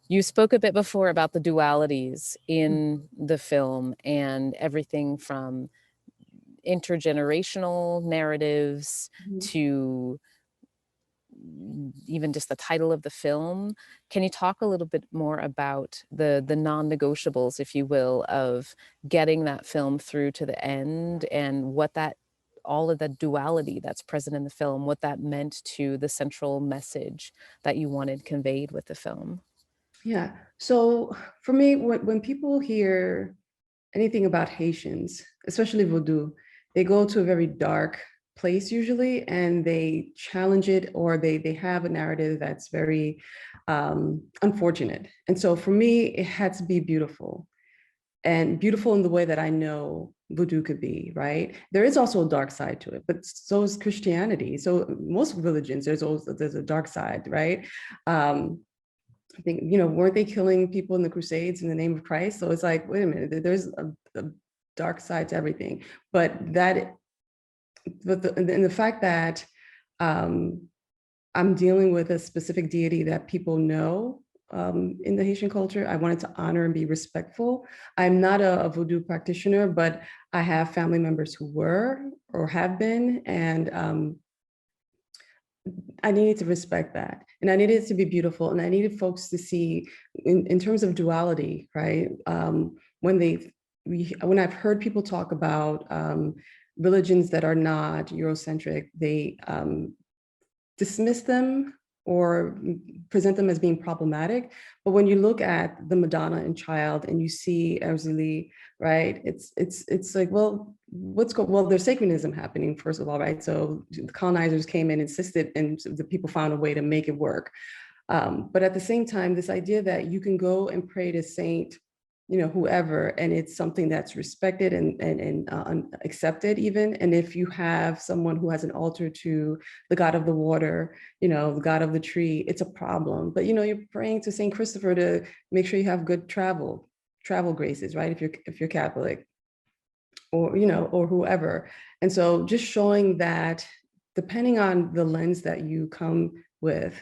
You spoke a bit before about the dualities in the film and everything from intergenerational narratives to even just the title of the film. Can you talk a little bit more about the non-negotiables, if you will, of getting that film through to the end, and what that, all of the duality that's present in the film, what that meant to the central message that you wanted conveyed with the film? Yeah, so for me, when people hear anything about Haitians, especially Vodou, they go to a very dark place usually, and they challenge it, or they have a narrative that's very unfortunate. And so for me, it had to be beautiful, and beautiful in the way that I know Vodou could be, right? There is also a dark side to it, but so is Christianity. So most religions, there's a dark side, right? I think, you know, weren't they killing people in the Crusades in the name of Christ? So it's like, wait a minute, there's a dark side to everything. But the fact that I'm dealing with a specific deity that people know in the Haitian culture, I wanted to honor and be respectful. I'm not a Vodou practitioner, but I have family members who were or have been, and I needed to respect that, and I needed it to be beautiful, and I needed folks to see in terms of duality, right? When I've heard people talk about religions that are not Eurocentric, they dismiss them or present them as being problematic. But when you look at the Madonna and Child and you see Erzili, right, it's like, well, well, there's sacralism happening, first of all, right? So the colonizers came in, insisted, and the people found a way to make it work. But at the same time, this idea that you can go and pray to Saint, you know, whoever, and it's something that's respected and accepted even. And if you have someone who has an altar to the god of the water, you know, the god of the tree, it's a problem. But, you know, you're praying to Saint Christopher to make sure you have good travel graces, right? If you're Catholic. or, or whoever. And so just showing that depending on the lens that you come with,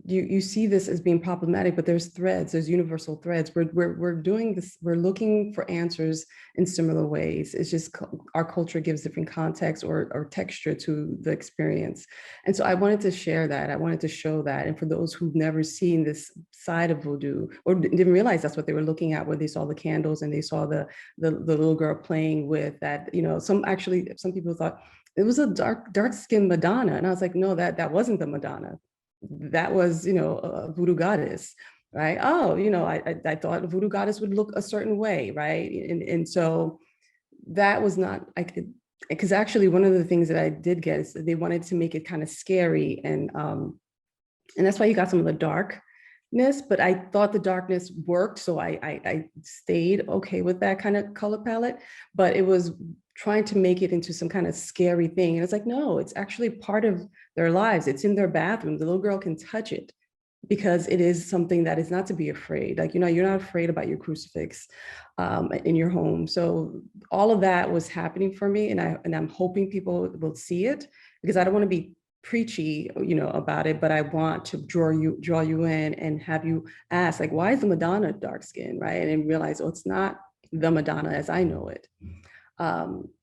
you see this as being problematic, but there's universal threads. We're doing this, we're looking for answers in similar ways. It's just our culture gives different context or texture to the experience. And so I wanted to share that. I wanted to show that. And for those who've never seen this side of voodoo or didn't realize that's what they were looking at, where they saw the candles and they saw the little girl playing with that, some people thought it was a dark-skinned Madonna. And I was like, no, that wasn't the Madonna. That was, a voodoo goddess, right? Oh, I thought a voodoo goddess would look a certain way, right? And so that was not, because actually one of the things that I did get is that they wanted to make it kind of scary. And that's why you got some of the darkness, but I thought the darkness worked. So I stayed okay with that kind of color palette, but it was trying to make it into some kind of scary thing. And it's like, no, it's actually part of their lives. It's in their bathroom. The little girl can touch it because it is something that is not to be afraid. Like, you're not afraid about your crucifix in your home. So all of that was happening for me. And I'm hoping people will see it, because I don't want to be preachy, about it, but I want to draw you in and have you ask, like, why is the Madonna dark skin, right? And realize, oh, it's not the Madonna as I know it.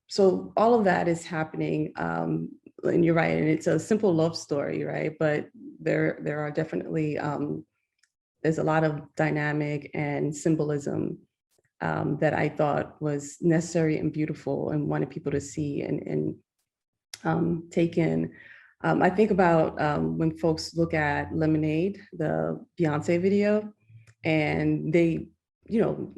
So all of that is happening, and you're right, and it's a simple love story, right? But there are definitely, there's a lot of dynamic and symbolism that I thought was necessary and beautiful and wanted people to see and take in. I think about when folks look at Lemonade, the Beyonce video, and they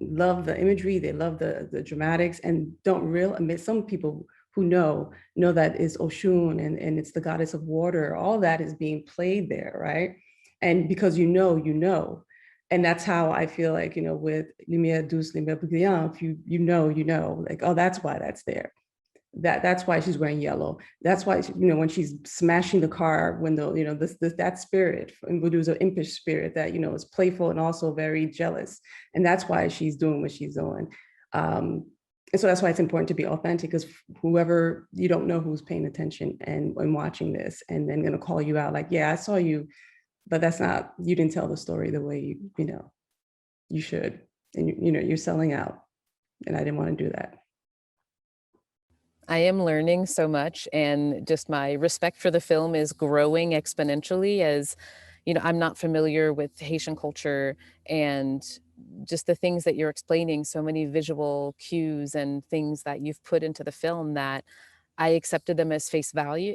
love the imagery, they love the dramatics, and don't some people who know that is Oshun and it's the goddess of water. All that is being played there, right? And because you know. And that's how I feel like, with Lumière Douce, Lumière Brillante, if you know, like, oh, that's why that's there. That's why she's wearing yellow. That's why, when she's smashing the car window, that spirit in voodoo is an impish spirit that, is playful and also very jealous. And that's why she's doing what she's doing. And so that's why it's important to be authentic, because whoever, you don't know who's paying attention and watching this and then going to call you out like, yeah, I saw you, but you didn't tell the story the way you should. And you're selling out. And I didn't want to do that. I am learning so much, and just my respect for the film is growing exponentially as, I'm not familiar with Haitian culture, and just the things that you're explaining, so many visual cues and things that you've put into the film that I accepted them as face value,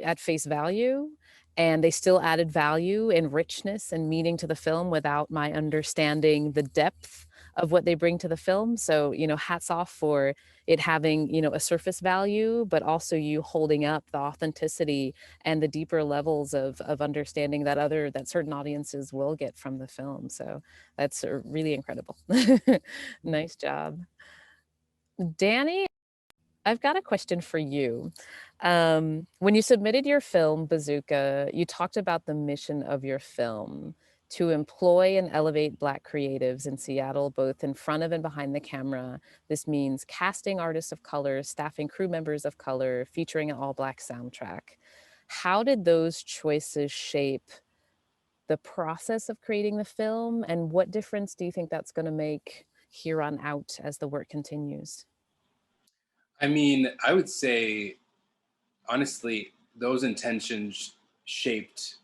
and they still added value and richness and meaning to the film without my understanding the depth of what they bring to the film. So, hats off for it having, a surface value, but also you holding up the authenticity and the deeper levels of understanding that certain audiences will get from the film. So that's really incredible. Nice job. Danny, I've got a question for you. When you submitted your film, BAZZOOKA, you talked about the mission of your film to employ and elevate Black creatives in Seattle, both in front of and behind the camera. This means casting artists of color, staffing crew members of color, featuring an all-Black soundtrack. How did those choices shape the process of creating the film, and what difference do you think that's going to make here on out as the work continues? I mean, I would say, honestly, those intentions shaped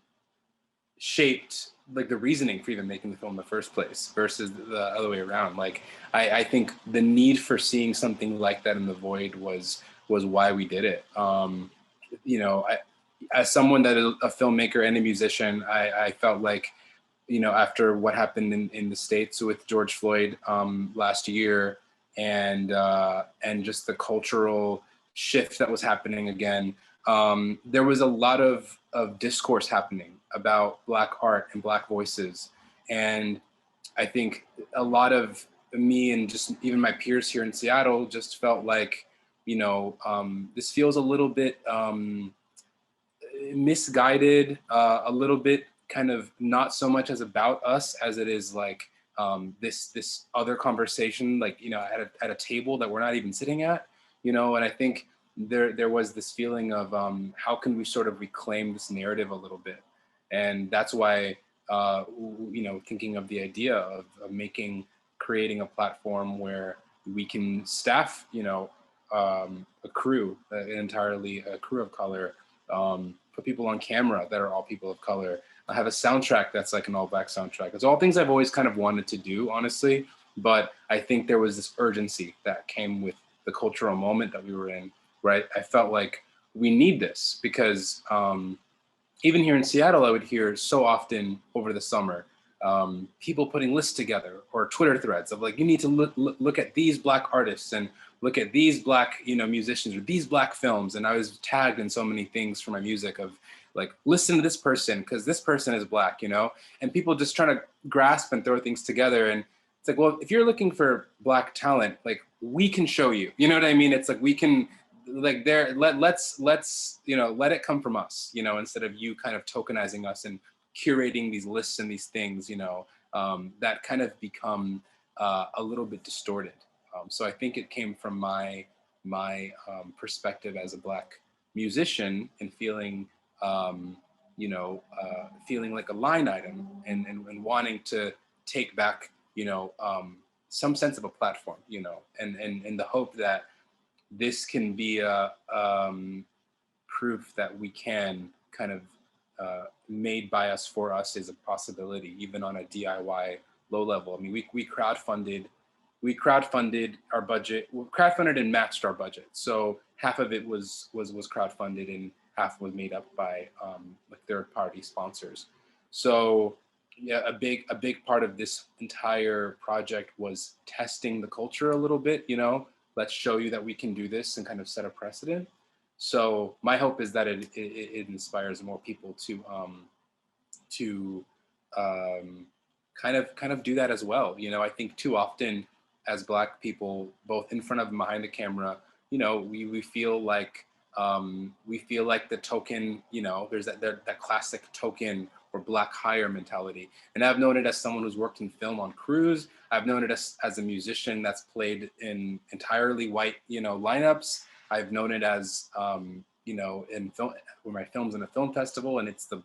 like the reasoning for even making the film in the first place versus the other way around. Like, I think the need for seeing something like that in the void was why we did it. As someone that is a filmmaker and a musician, I felt like, after what happened in the States with George Floyd last year, and just the cultural shift that was happening again, there was a lot of discourse happening about Black art and Black voices. And I think a lot of me and just even my peers here in Seattle just felt like, this feels a little bit misguided, a little bit kind of not so much as about us as it is like this other conversation, like, you know, at a table that we're not even sitting at, you know. And I think there was this feeling of how can we sort of reclaim this narrative a little bit. And that's why, you know, thinking of the idea of creating a platform where we can staff, you know, a crew, entirely a crew of color, put people on camera that are all people of color. I have a soundtrack that's like an all black soundtrack. It's all things I've always kind of wanted to do, honestly. But I think there was this urgency that came with the cultural moment that we were in, right? I felt like we need this because even here in Seattle, I would hear so often over the summer, people putting lists together or Twitter threads of like, you need to look at these black artists and look at these black, you know, musicians or these black films. And I was tagged in so many things for my music of like, listen to this person because this person is black, you know, and people just trying to grasp and throw things together. And it's like, well, if you're looking for black talent, like we can show you, you know what I mean? It's like, we can, like there, let's, you know, let it come from us, you know, instead of you kind of tokenizing us and curating these lists and these things, you know, that kind of become a little bit distorted. So I think it came from my perspective as a black musician and feeling, you know, feeling like a line item and wanting to take back, you know, some sense of a platform, you know, and in the hope that this can be a proof that we can kind of made by us for us is a possibility, even on a DIY low level. I mean, we crowdfunded our budget, crowdfunded and matched our budget. So half of it was crowdfunded and half was made up by like third party sponsors. So yeah, a big part of this entire project was testing the culture a little bit, you know, let's show you that we can do this and kind of set a precedent. So my hope is that it inspires more people to kind of do that as well. You know, I think too often as Black people, both in front of and behind the camera, you know, we feel like the token, you know, there's that classic token or Black hire mentality. And I've known it as someone who's worked in film on crews. I've known it as a musician that's played in entirely white, you know, lineups. I've known it as, you know, in film, where my film's in a film festival and it's the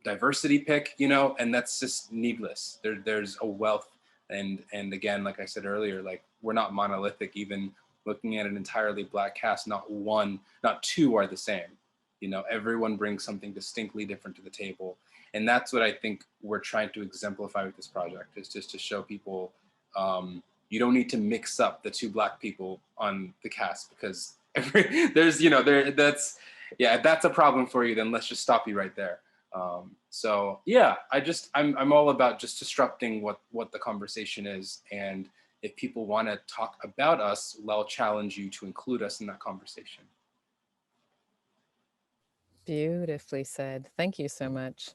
diversity pick, you know, and that's just needless. There's a wealth. And again, like I said earlier, like we're not monolithic. Even looking at an entirely Black cast, not one, not two are the same. You know, everyone brings something distinctly different to the table. And that's what I think we're trying to exemplify with this project, is just to show people you don't need to mix up the two Black people on the cast, because there's, you know, that's, yeah, if that's a problem for you, then let's just stop you right there. So yeah, I'm all about just disrupting what the conversation is. And if people want to talk about us, I'll challenge you to include us in that conversation. Beautifully said. Thank you so much.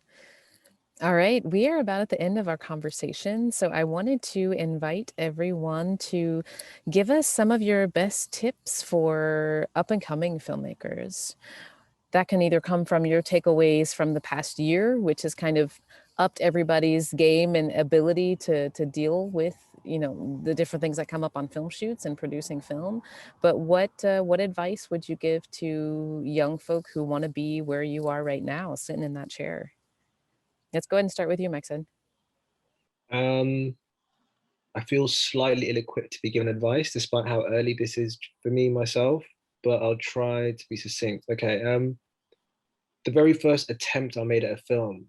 All right, we are about at the end of our conversation. So I wanted to invite everyone to give us some of your best tips for up and coming filmmakers. That can either come from your takeaways from the past year, which has kind of upped everybody's game and ability to deal with, you know, the different things that come up on film shoots and producing film. But what advice would you give to young folk who want to be where you are right now, sitting in that chair? Let's go ahead and start with you, Maxine. I feel slightly ill-equipped to be given advice, despite how early this is for me myself, but I'll try to be succinct. Okay, the very first attempt I made at a film,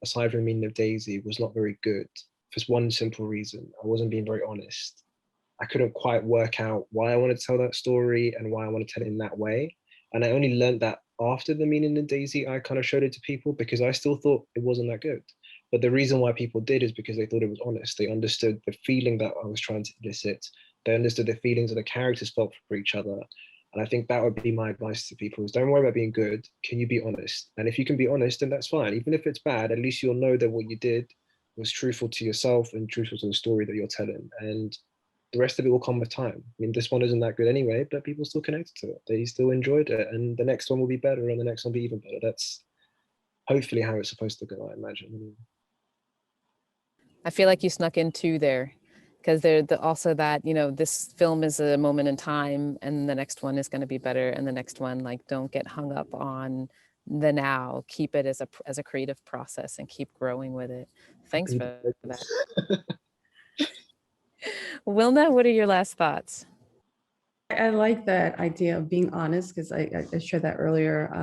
aside from Meaning of Daisy, was not very good for one simple reason. I wasn't being very honest. I couldn't quite work out why I wanted to tell that story and why I want to tell it in that way. And I only learned that after the Meaning of Daisy, I kind of showed it to people, because I still thought it wasn't that good. But the reason why people did is because they thought it was honest. They understood the feeling that I was trying to elicit. They understood the feelings that the characters felt for each other. And I think that would be my advice to people, is don't worry about being good. Can you be honest? And if you can be honest, then that's fine. Even if it's bad, at least you'll know that what you did was truthful to yourself and truthful to the story that you're telling. And the rest of it will come with time. I mean, this one isn't that good anyway, but people still connected to it. They still enjoyed it. And the next one will be better, and the next one will be even better. That's hopefully how it's supposed to go, I imagine. I feel like you snuck in two there, because also that, you know, this film is a moment in time and the next one is going to be better. And the next one, like, don't get hung up on the now, keep it as a creative process and keep growing with it. Thanks for that. Wilna, what are your last thoughts? I like that idea of being honest, because I shared that earlier.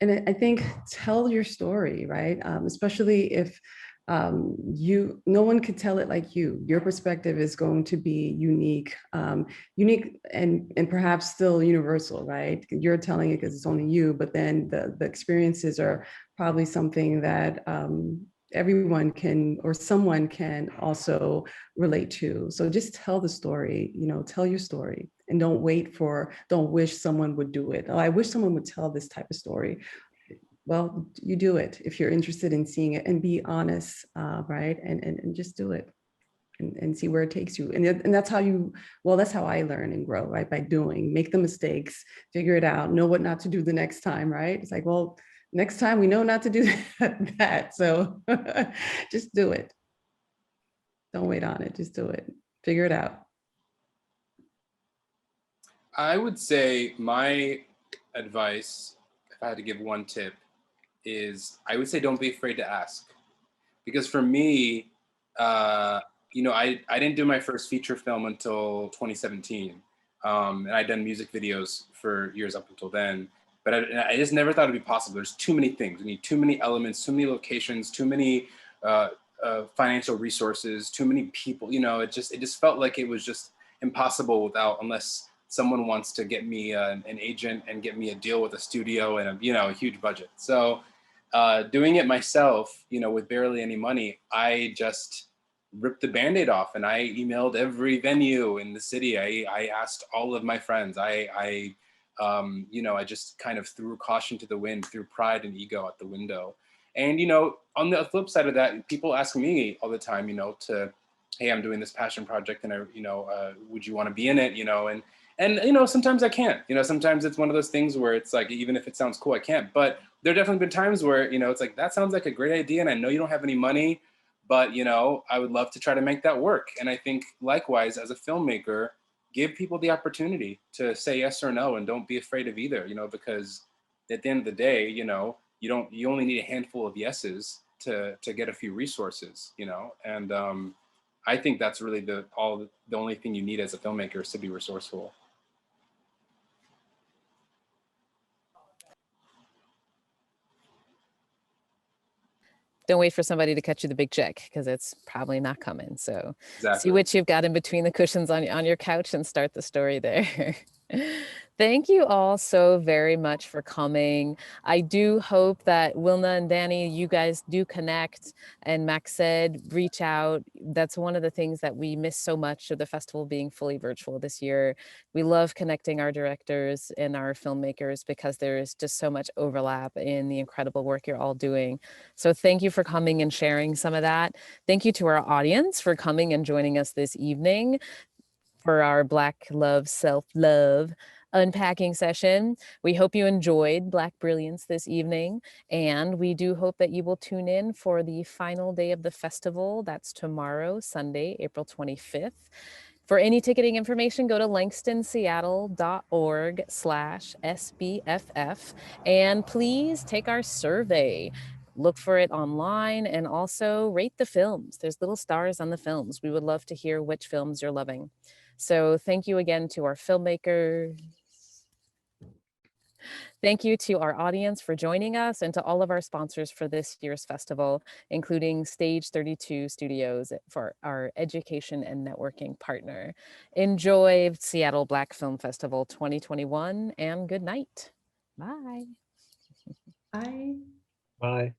And I think tell your story, right? Especially if no one could tell it like you. Your perspective is going to be unique, unique and perhaps still universal, right? You're telling it because it's only you, but then the experiences are probably something that everyone can, or someone can also relate to. So just tell the story, you know, tell your story, and don't wish someone would do it. Oh, I wish someone would tell this type of story. Well, you do it if you're interested in seeing it, and be honest, right? And just do it and see where it takes you. And that's how that's how I learn and grow, right? By doing, make the mistakes, figure it out, know what not to do the next time, right? It's like, well, next time we know not to do that. So just do it. Don't wait on it. Just do it. Figure it out. I would say my advice, if I had to give one tip, is I would say don't be afraid to ask. Because for me, you know, I didn't do my first feature film until 2017. And I'd done music videos for years up until then. But I just never thought it'd be possible. There's too many things. We need too many elements, too many locations, too many financial resources, too many people. You know, it just felt like it was just impossible unless someone wants to get me an agent and get me a deal with a studio and a huge budget. So doing it myself, you know, with barely any money, I just ripped the Band-Aid off and I emailed every venue in the city. I asked all of my friends. You know, I just kind of threw caution to the wind, threw pride and ego out the window. And, you know, on the flip side of that, people ask me all the time, you know, hey, I'm doing this passion project and would you want to be in it? You know, and you know, sometimes I can't, you know, sometimes it's one of those things where it's like, even if it sounds cool, I can't. But there have definitely been times where, you know, it's like, that sounds like a great idea. And I know you don't have any money, but, you know, I would love to try to make that work. And I think likewise, as a filmmaker, give people the opportunity to say yes or no, and don't be afraid of either, you know, because at the end of the day, you know, you only need a handful of yeses to get a few resources, you know, and I think that's really the only thing you need as a filmmaker is to be resourceful. Don't wait for somebody to cut you the big check, because it's probably not coming. So Exactly. See what you've got in between the cushions on your couch and start the story there. Thank you all so very much for coming. I do hope that Wilna and Danny, you guys do connect, and Max said, reach out. That's one of the things that we miss so much of the festival being fully virtual this year. We love connecting our directors and our filmmakers because there is just so much overlap in the incredible work you're all doing. So thank you for coming and sharing some of that. Thank you to our audience for coming and joining us this evening for our Black Love, Self-Love unpacking session. We hope you enjoyed Black Brilliance this evening, and we do hope that you will tune in for the final day of the festival. That's tomorrow, Sunday, April 25th. For any ticketing information, go to langstonseattle.org/SBFF, and please take our survey. Look for it online, and also rate the films. There's little stars on the films. We would love to hear which films you're loving. So thank you again to our filmmakers. Thank you to our audience for joining us, and to all of our sponsors for this year's festival, including Stage 32 Studios for our education and networking partner. Enjoy Seattle Black Film Festival 2021, and good night. Bye. Bye. Bye.